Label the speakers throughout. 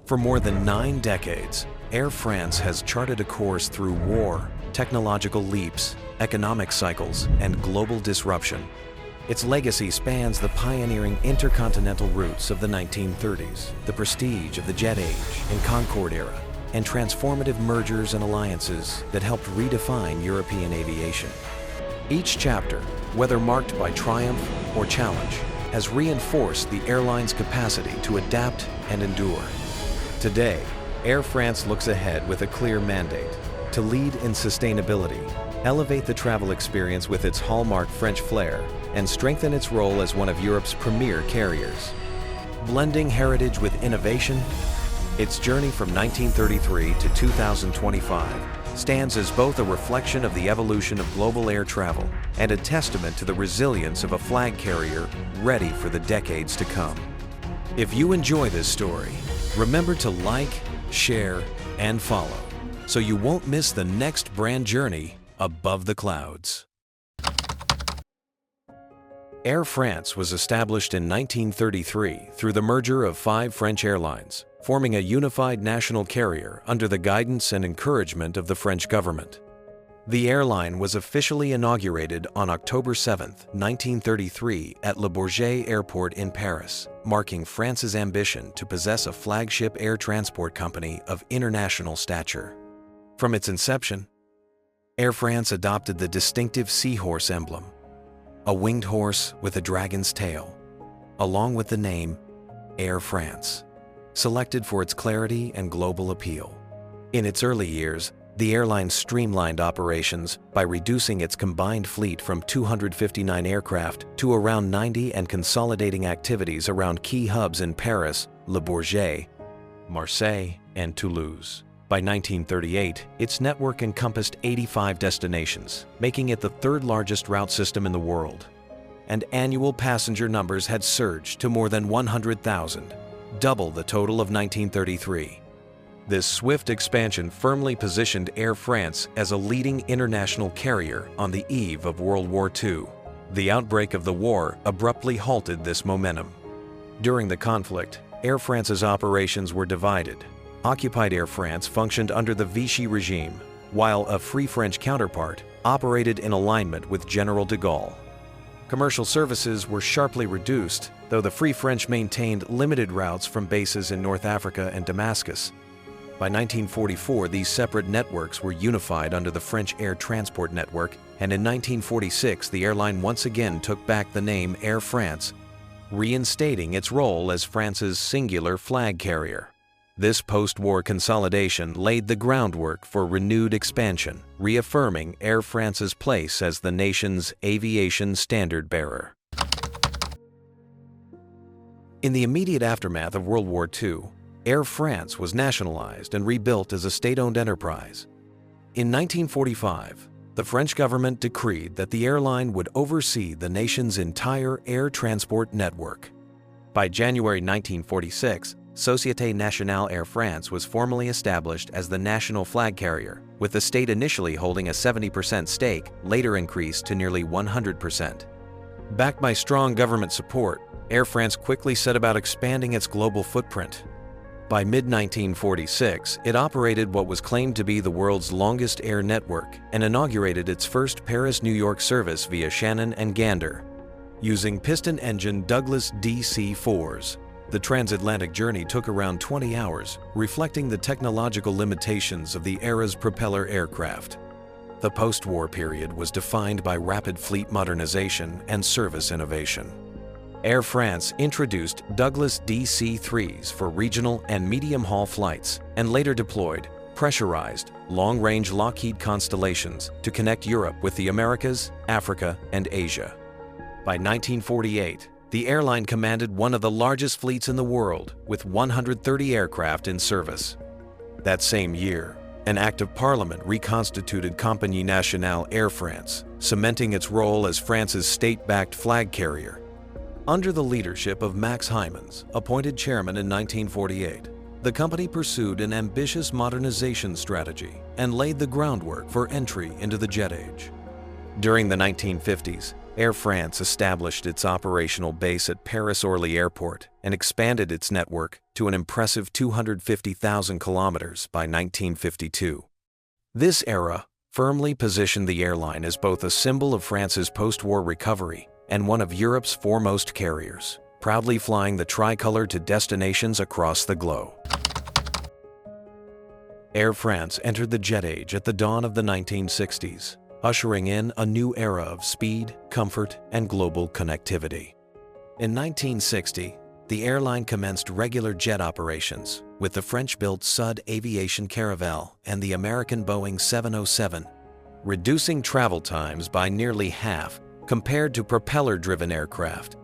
Speaker 1: For more than 9 decades, Air France has charted a course through war, technological leaps, economic cycles, and global disruption. Its legacy spans the pioneering intercontinental routes of the 1930s, the prestige of the jet age and Concorde era, and transformative mergers and alliances that helped redefine European aviation. Each chapter, whether marked by triumph or challenge, has reinforced the airline's capacity to adapt and endure. Today, Air France looks ahead with a clear mandate: to lead in sustainability, elevate the travel experience with its hallmark French flair, and strengthen its role as one of Europe's premier carriers. Blending heritage with innovation, its journey from 1933 to 2025 stands as both a reflection of the evolution of global air travel and a testament to the resilience of a flag carrier ready for the decades to come. If you enjoy this story, remember to like, share, and follow so you won't miss the next brand journey above the clouds. Air France was established in 1933 through the merger of 5 French airlines, forming a unified national carrier under the guidance and encouragement of the French government. The airline was officially inaugurated on October 7, 1933 at Le Bourget Airport in Paris, marking France's ambition to possess a flagship air transport company of international stature. From its inception, Air France adopted the distinctive seahorse emblem, a winged horse with a dragon's tail, along with the name Air France, selected for its clarity and global appeal. In its early years, the airline streamlined operations by reducing its combined fleet from 259 aircraft to around 90 and consolidating activities around key hubs in Paris, Le Bourget, Marseille, and Toulouse. By 1938, its network encompassed 85 destinations, making it the 3rd largest route system in the world. And annual passenger numbers had surged to more than 100,000, double the total of 1933. This swift expansion firmly positioned Air France as a leading international carrier on the eve of World War II. The outbreak of the war abruptly halted this momentum. During the conflict, Air France's operations were divided. Occupied Air France functioned under the Vichy regime, while a Free French counterpart operated in alignment with General de Gaulle. Commercial services were sharply reduced, though the Free French maintained limited routes from bases in North Africa and Damascus. By 1944, these separate networks were unified under the French Air Transport Network, and in 1946 the airline once again took back the name Air France, reinstating its role as France's singular flag carrier. This post-war consolidation laid the groundwork for renewed expansion, reaffirming Air France's place as the nation's aviation standard-bearer. In the immediate aftermath of World War II, Air France was nationalized and rebuilt as a state-owned enterprise. In 1945, the French government decreed that the airline would oversee the nation's entire air transport network. By January 1946, Société Nationale Air France was formally established as the national flag carrier, with the state initially holding a 70% stake, later increased to nearly 100%. Backed by strong government support, Air France quickly set about expanding its global footprint. By mid-1946, it operated what was claimed to be the world's longest air network and inaugurated its first Paris-New York service via Shannon and Gander. Using piston-engine Douglas DC-4s, the transatlantic journey took around 20 hours, reflecting the technological limitations of the era's propeller aircraft. The post-war period was defined by rapid fleet modernization and service innovation. Air France introduced Douglas DC-3s for regional and medium-haul flights and later deployed pressurized, long-range Lockheed Constellations to connect Europe with the Americas, Africa, and Asia. By 1948, the airline commanded one of the largest fleets in the world, with 130 aircraft in service. That same year, an act of parliament reconstituted Compagnie Nationale Air France, cementing its role as France's state-backed flag carrier. Under the leadership of Max Hymans, appointed chairman in 1948, the company pursued an ambitious modernization strategy and laid the groundwork for entry into the jet age. During the 1950s, Air France established its operational base at Paris-Orly Airport and expanded its network to an impressive 250,000 kilometers by 1952. This era firmly positioned the airline as both a symbol of France's post-war recovery and one of Europe's foremost carriers, proudly flying the tricolor to destinations across the globe. Air France entered the jet age at the dawn of the 1960s, ushering in a new era of speed, comfort, and global connectivity. In 1960, the airline commenced regular jet operations with the French-built Sud Aviation Caravelle and the American Boeing 707, reducing travel times by nearly half compared to propeller-driven aircraft.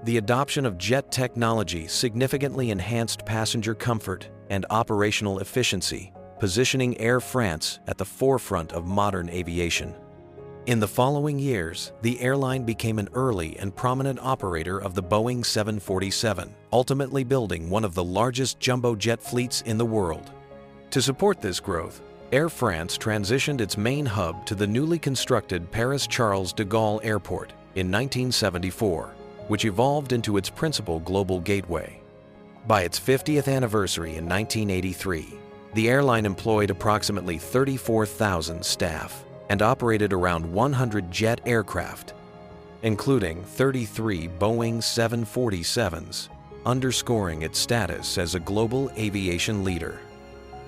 Speaker 1: The adoption of jet technology significantly enhanced passenger comfort and operational efficiency, positioning Air France at the forefront of modern aviation. In the following years, the airline became an early and prominent operator of the Boeing 747, ultimately building one of the largest jumbo jet fleets in the world. To support this growth, Air France transitioned its main hub to the newly constructed Paris-Charles de Gaulle Airport in 1974, which evolved into its principal global gateway. By its 50th anniversary in 1983, the airline employed approximately 34,000 staff and operated around 100 jet aircraft, including 33 Boeing 747s, underscoring its status as a global aviation leader.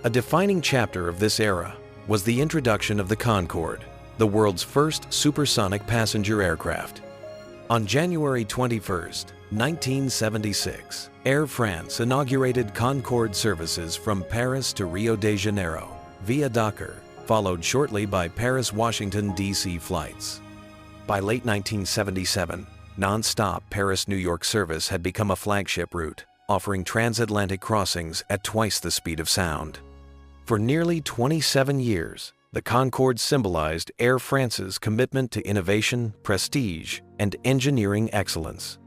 Speaker 1: A defining chapter of this era was the introduction of the Concorde, the world's first supersonic passenger aircraft. On January 21, 1976, Air France inaugurated Concorde services from Paris to Rio de Janeiro via Dakar, followed shortly by Paris-Washington, D.C. flights. By late 1977, non-stop Paris-New York service had become a flagship route, offering transatlantic crossings at twice the speed of sound. For nearly 27 years, the Concorde symbolized Air France's commitment to innovation, prestige, and engineering excellence.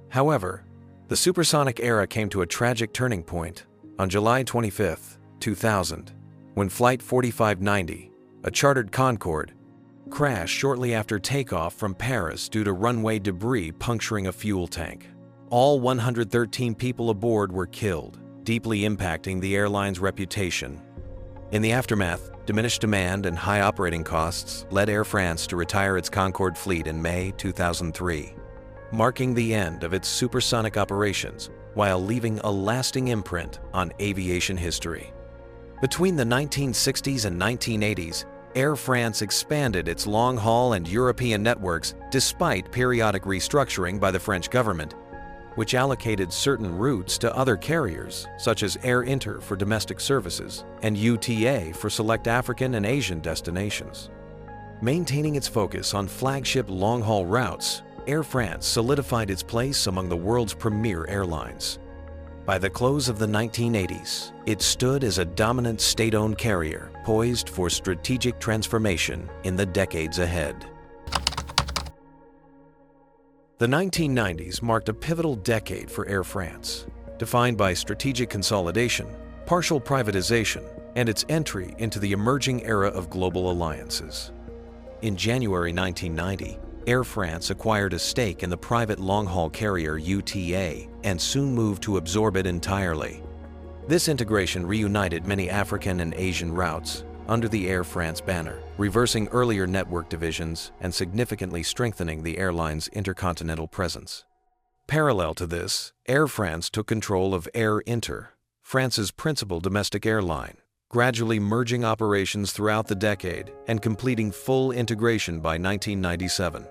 Speaker 1: However, the supersonic era came to a tragic turning point on July 25, 2000, when Flight 4590, a chartered Concorde, crashed shortly after takeoff from Paris due to runway debris puncturing a fuel tank. All 113 people aboard were killed, deeply impacting the airline's reputation. In the aftermath, diminished demand and high operating costs led Air France to retire its Concorde fleet in May 2003, marking the end of its supersonic operations while leaving a lasting imprint on aviation history. Between the 1960s and 1980s, Air France expanded its long-haul and European networks despite periodic restructuring by the French government, which allocated certain routes to other carriers, such as Air Inter for domestic services and UTA for select African and Asian destinations. Maintaining its focus on flagship long-haul routes, Air France solidified its place among the world's premier airlines. By the close of the 1980s, it stood as a dominant state-owned carrier poised for strategic transformation in the decades ahead. The 1990s marked a pivotal decade for Air France, defined by strategic consolidation, partial privatization, and its entry into the emerging era of global alliances. In January 1990, Air France acquired a stake in the private long-haul carrier UTA and soon moved to absorb it entirely. This integration reunited many African and Asian routes under the Air France banner, reversing earlier network divisions and significantly strengthening the airline's intercontinental presence. Parallel to this, Air France took control of Air Inter, France's principal domestic airline, gradually merging operations throughout the decade and completing full integration by 1997.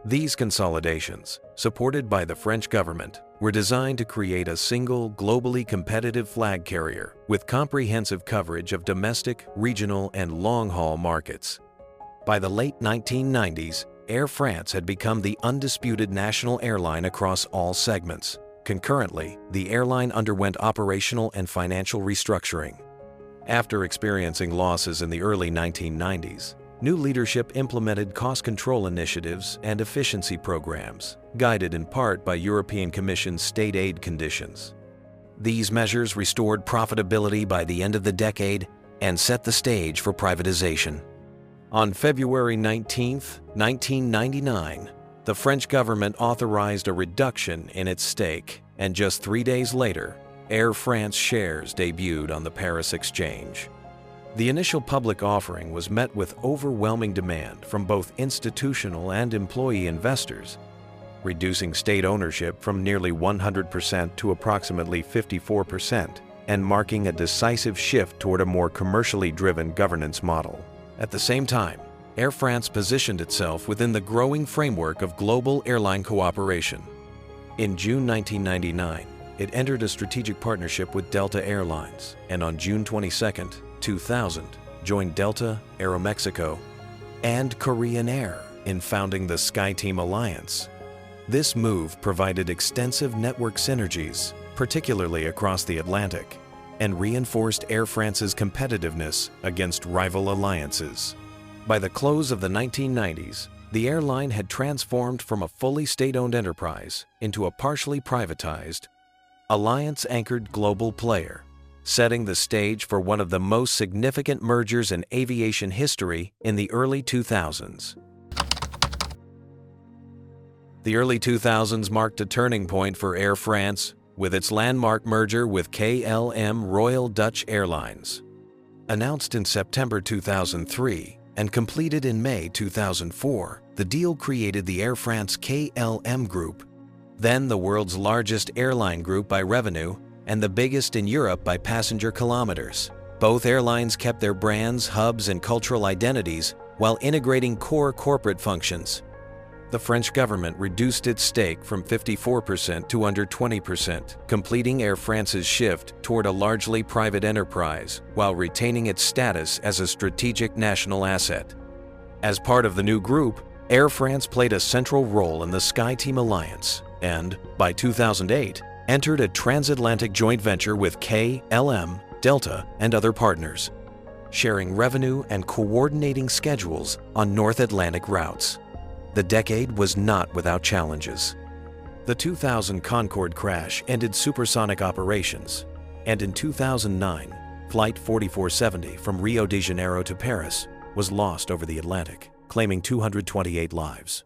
Speaker 1: These consolidations, supported by the French government, were designed to create a single, globally competitive flag carrier with comprehensive coverage of domestic, regional, and long-haul markets. By the late 1990s, Air France had become the undisputed national airline across all segments. Concurrently, the airline underwent operational and financial restructuring. After experiencing losses in the early 1990s, new leadership implemented cost control initiatives and efficiency programs, guided in part by European Commission state aid conditions. These measures restored profitability by the end of the decade and set the stage for privatization. On February 19, 1999, the French government authorized a reduction in its stake, and just 3 days later, Air France shares debuted on the Paris Exchange. The initial public offering was met with overwhelming demand from both institutional and employee investors, reducing state ownership from nearly 100% to approximately 54%, and marking a decisive shift toward a more commercially driven governance model. At the same time, Air France positioned itself within the growing framework of global airline cooperation. In June 1999, it entered a strategic partnership with Delta Airlines, and on June 22, 2000, joined Delta, Aeromexico, and Korean Air in founding the SkyTeam Alliance. This move provided extensive network synergies, particularly across the Atlantic, and reinforced Air France's competitiveness against rival alliances. By the close of the 1990s, the airline had transformed from a fully state-owned enterprise into a partially privatized, alliance-anchored global player, setting the stage for one of the most significant mergers in aviation history in the early 2000s. The early 2000s marked a turning point for Air France with its landmark merger with KLM Royal Dutch Airlines. Announced in September 2003 and completed in May 2004, the deal created the Air France KLM Group, then the world's largest airline group by revenue and the biggest in Europe by passenger kilometers. Both airlines kept their brands, hubs, and cultural identities while integrating core corporate functions. The French government reduced its stake from 54% to under 20%, completing Air France's shift toward a largely private enterprise while retaining its status as a strategic national asset. As part of the new group, Air France played a central role in the SkyTeam Alliance and, by 2008, entered a transatlantic joint venture with KLM, Delta, and other partners, sharing revenue and coordinating schedules on North Atlantic routes. The decade was not without challenges. The 2000 Concorde crash ended supersonic operations, and in 2009, Flight 4470 from Rio de Janeiro to Paris was lost over the Atlantic, claiming 228 lives.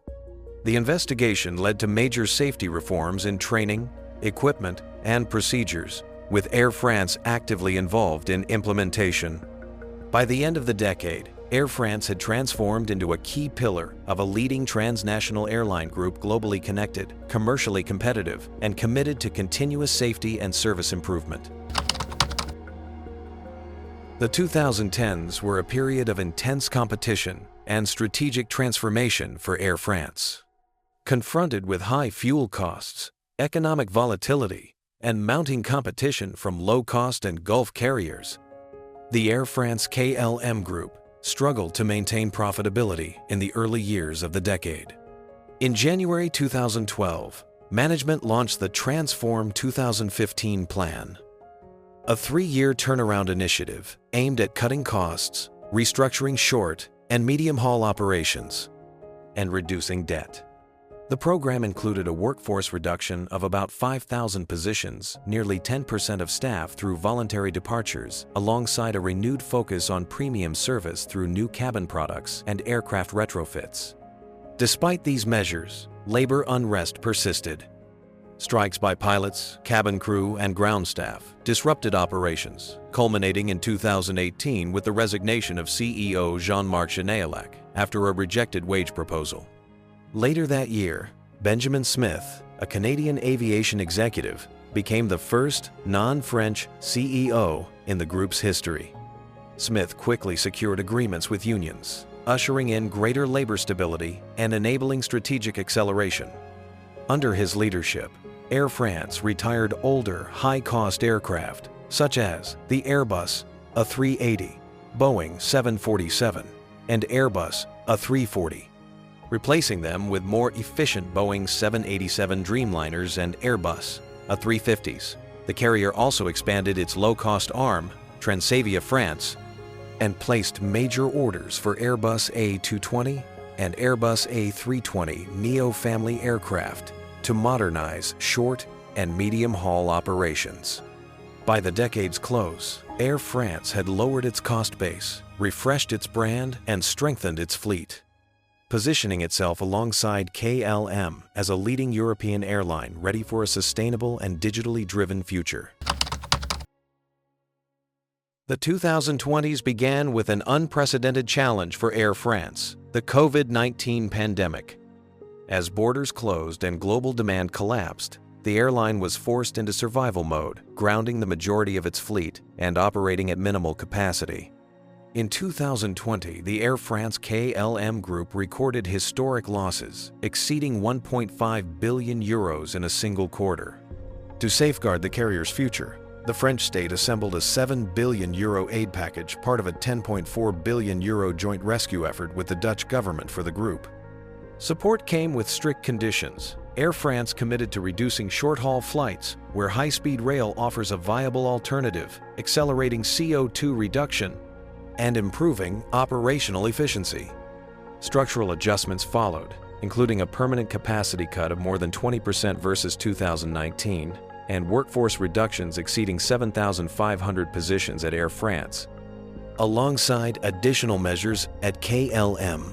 Speaker 1: The investigation led to major safety reforms in training, equipment, and procedures, with Air France actively involved in implementation. By the end of the decade, Air France had transformed into a key pillar of a leading transnational airline group, globally connected, commercially competitive, and committed to continuous safety and service improvement. The 2010s were a period of intense competition and strategic transformation for Air France. Confronted with high fuel costs, economic volatility, and mounting competition from low-cost and Gulf carriers, the Air France KLM Group struggled to maintain profitability in the early years of the decade. In January 2012, management launched the Transform 2015 plan, a 3-year turnaround initiative aimed at cutting costs, restructuring short and medium-haul operations, and reducing debt. The program included a workforce reduction of about 5,000 positions, nearly 10% of staff through voluntary departures, alongside a renewed focus on premium service through new cabin products and aircraft retrofits. Despite these measures, labor unrest persisted. Strikes by pilots, cabin crew, and ground staff disrupted operations, culminating in 2018 with the resignation of CEO Jean-Marc Janaillac after a rejected wage proposal. Later that year, Benjamin Smith, a Canadian aviation executive, became the first non-French CEO in the group's history. Smith quickly secured agreements with unions, ushering in greater labor stability and enabling strategic acceleration. Under his leadership, Air France retired older, high-cost aircraft, such as the Airbus A380, Boeing 747, and Airbus A340. Replacing them with more efficient Boeing 787 Dreamliners and Airbus A350s. The carrier also expanded its low-cost arm, Transavia France, and placed major orders for Airbus A220 and Airbus A320 Neo family aircraft to modernize short and medium-haul operations. By the decade's close, Air France had lowered its cost base, refreshed its brand, and strengthened its fleet, positioning itself alongside KLM as a leading European airline ready for a sustainable and digitally driven future. The 2020s began with an unprecedented challenge for Air France, the COVID-19 pandemic. As borders closed and global demand collapsed, the airline was forced into survival mode, grounding the majority of its fleet and operating at minimal capacity. In 2020, the Air France KLM group recorded historic losses, exceeding 1.5 billion euros in a single quarter. To safeguard the carrier's future, the French state assembled a 7 billion euro aid package, part of a 10.4 billion euro joint rescue effort with the Dutch government for the group. Support came with strict conditions. Air France committed to reducing short-haul flights, where high-speed rail offers a viable alternative, accelerating CO2 reduction, and improving operational efficiency. Structural adjustments followed, including a permanent capacity cut of more than 20% versus 2019, and workforce reductions exceeding 7,500 positions at Air France, alongside additional measures at KLM.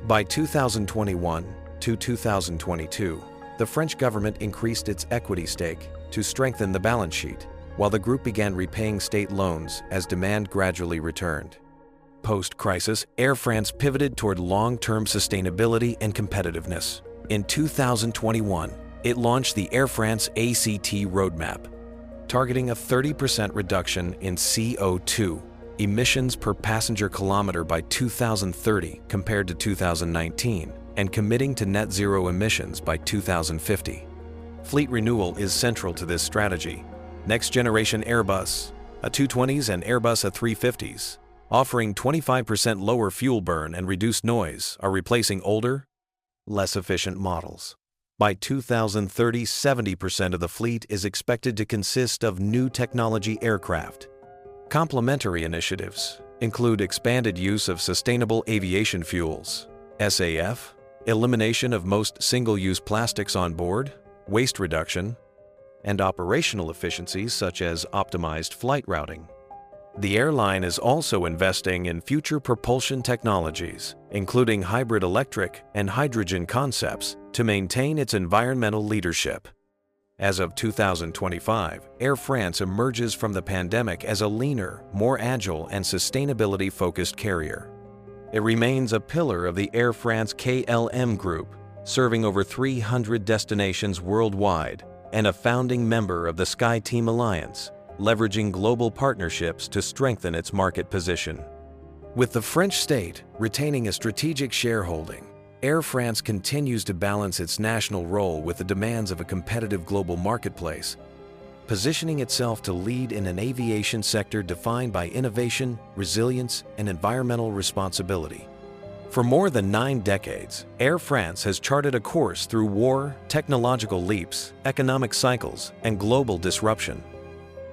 Speaker 1: By 2021 to 2022, the French government increased its equity stake to strengthen the balance sheet, while the group began repaying state loans as demand gradually returned. Post-crisis, Air France pivoted toward long-term sustainability and competitiveness. In 2021, it launched the Air France ACT roadmap, targeting a 30% reduction in CO2 emissions per passenger kilometer by 2030 compared to 2019, and committing to net zero emissions by 2050. Fleet renewal is central to this strategy. Next-generation Airbus, A220s and Airbus A350s, offering 25% lower fuel burn and reduced noise, are replacing older, less efficient models. By 2030, 70% of the fleet is expected to consist of new technology aircraft. Complementary initiatives include expanded use of sustainable aviation fuels, SAF, elimination of most single-use plastics on board, waste reduction, and operational efficiencies such as optimized flight routing. The airline is also investing in future propulsion technologies, including hybrid electric and hydrogen concepts, to maintain its environmental leadership. As of 2025, Air France emerges from the pandemic as a leaner, more agile, and sustainability-focused carrier. It remains a pillar of the Air France KLM group, serving over 300 destinations worldwide, and a founding member of the SkyTeam Alliance, leveraging global partnerships to strengthen its market position. With the French state retaining a strategic shareholding, Air France continues to balance its national role with the demands of a competitive global marketplace, positioning itself to lead in an aviation sector defined by innovation, resilience, and environmental responsibility. For more than 9 decades, Air France has charted a course through war, technological leaps, economic cycles, and global disruption.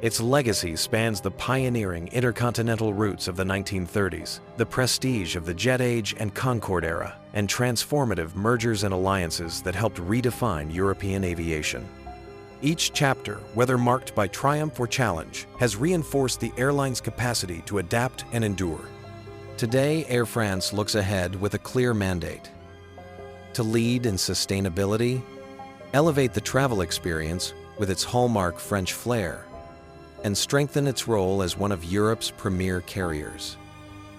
Speaker 1: Its legacy spans the pioneering intercontinental routes of the 1930s, the prestige of the Jet Age and Concorde era, and transformative mergers and alliances that helped redefine European aviation. Each chapter, whether marked by triumph or challenge, has reinforced the airline's capacity to adapt and endure. Today, Air France looks ahead with a clear mandate: to lead in sustainability, elevate the travel experience with its hallmark French flair, and strengthen its role as one of Europe's premier carriers.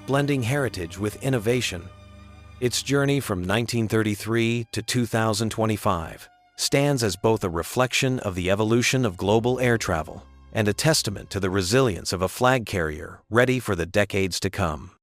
Speaker 1: Blending heritage with innovation, its journey from 1933 to 2025 stands as both a reflection of the evolution of global air travel and a testament to the resilience of a flag carrier ready for the decades to come.